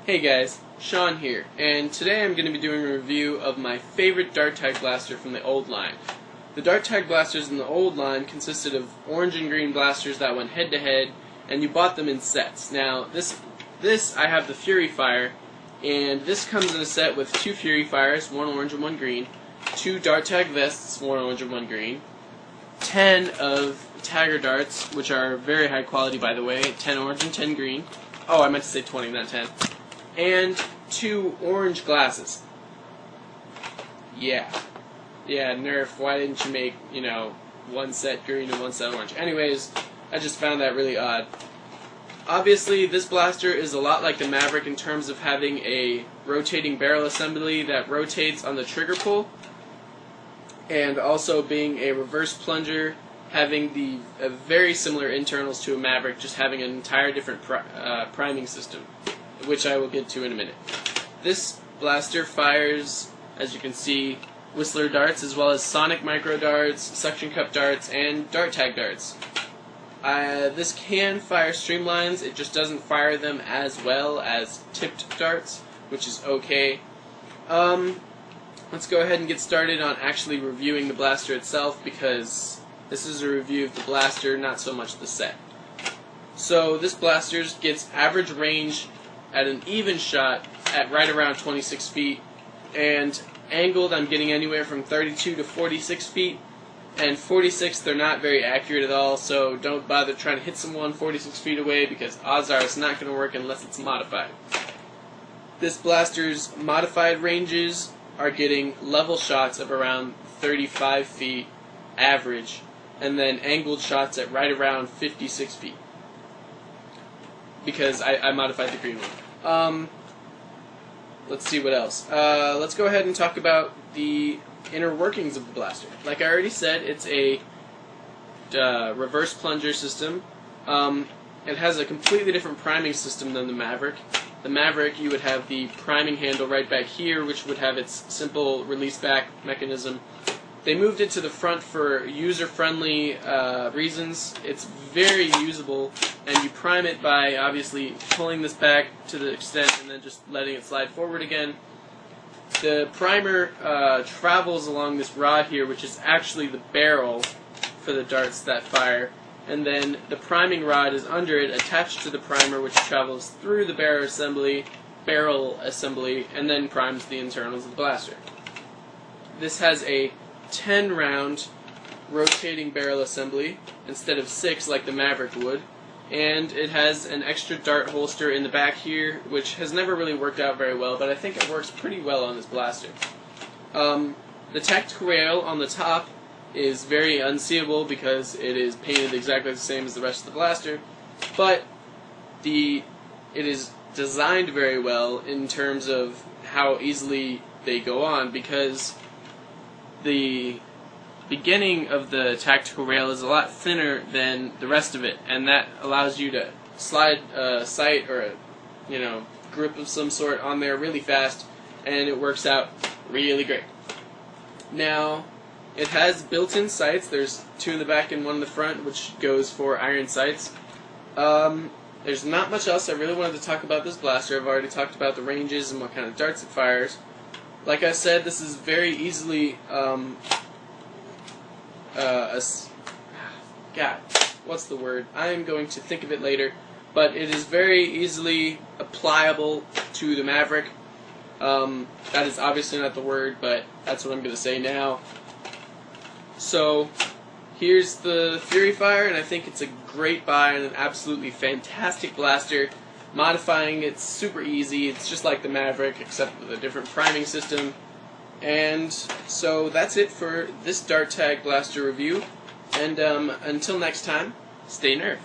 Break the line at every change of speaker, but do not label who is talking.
Hey guys, Sean here, and today I'm going to be doing a review of my favorite dart tag blaster from the old line. The dart tag blasters in the old line consisted of orange and green blasters that went head to head, and you bought them in sets. Now, this I have the Fury Fire, and this comes in a set with 2 Fury Fires, 1 orange and 1 green, 2 dart tag vests, 1 orange and 1 green, 10 of Tagger darts, which are very high quality by the way, 10 orange and 10 green. Oh, I meant to say 20, not 10. And 2 orange glasses. Yeah, Nerf, why didn't you make, one set green and one set orange? Anyways, I just found that really odd. Obviously, this blaster is a lot like the Maverick in terms of having a rotating barrel assembly that rotates on the trigger pull, and also being a reverse plunger, having very similar internals to a Maverick, just having an entire different priming system, which I will get to in a minute. This blaster fires, as you can see, Whistler darts as well as sonic micro darts, suction cup darts, and dart tag darts. This can fire streamlines, it just doesn't fire them as well as tipped darts, which is okay. Let's go ahead and get started on actually reviewing the blaster itself, because this is a review of the blaster, not so much the set. So this blaster gets average range at an even shot at right around 26 feet, and angled I'm getting anywhere from 32 to 46 feet, and 46 they're not very accurate at all, so don't bother trying to hit someone 46 feet away, because odds are it's not going to work unless it's modified. This blaster's modified ranges are getting level shots of around 35 feet average, and then angled shots at right around 56 feet. Because I modified the green one. Let's see what else. Let's go ahead and talk about the inner workings of the blaster. Like I already said, it's a reverse plunger system. It has a completely different priming system than the Maverick. The Maverick, you would have the priming handle right back here, which would have its simple release back mechanism. They moved it to the front for user-friendly reasons. It's very usable, and you prime it by obviously pulling this back to the extent and then just letting it slide forward again. The primer travels along this rod here, which is actually the barrel for the darts that fire, and then the priming rod is under it, attached to the primer, which travels through the barrel assembly, and then primes the internals of the blaster. This has a 10-round rotating barrel assembly instead of 6 like the Maverick would, and it has an extra dart holster in the back here, which has never really worked out very well, but I think it works pretty well on this blaster. The tactical rail on the top is very unseeable because it is painted exactly the same as the rest of the blaster, but it is designed very well in terms of how easily they go on, because the beginning of the tactical rail is a lot thinner than the rest of it, and that allows you to slide a sight or a grip of some sort on there really fast, and it works out really great. Now, it has built-in sights. There's 2 in the back and 1 in the front, which goes for iron sights. There's not much else I really wanted to talk about this blaster. I've already talked about the ranges and what kind of darts it fires. Like I said, this is very easily, God, what's the word? I am going to think of it later, but it is very easily applicable to the Maverick. That is obviously not the word, but that's what I'm going to say now. So, here's the Fury Fire, and I think it's a great buy and an absolutely fantastic blaster. Modifying it's super easy. It's just like the Maverick, except with a different priming system. And so that's it for this dart tag blaster review. And until next time, stay Nerf.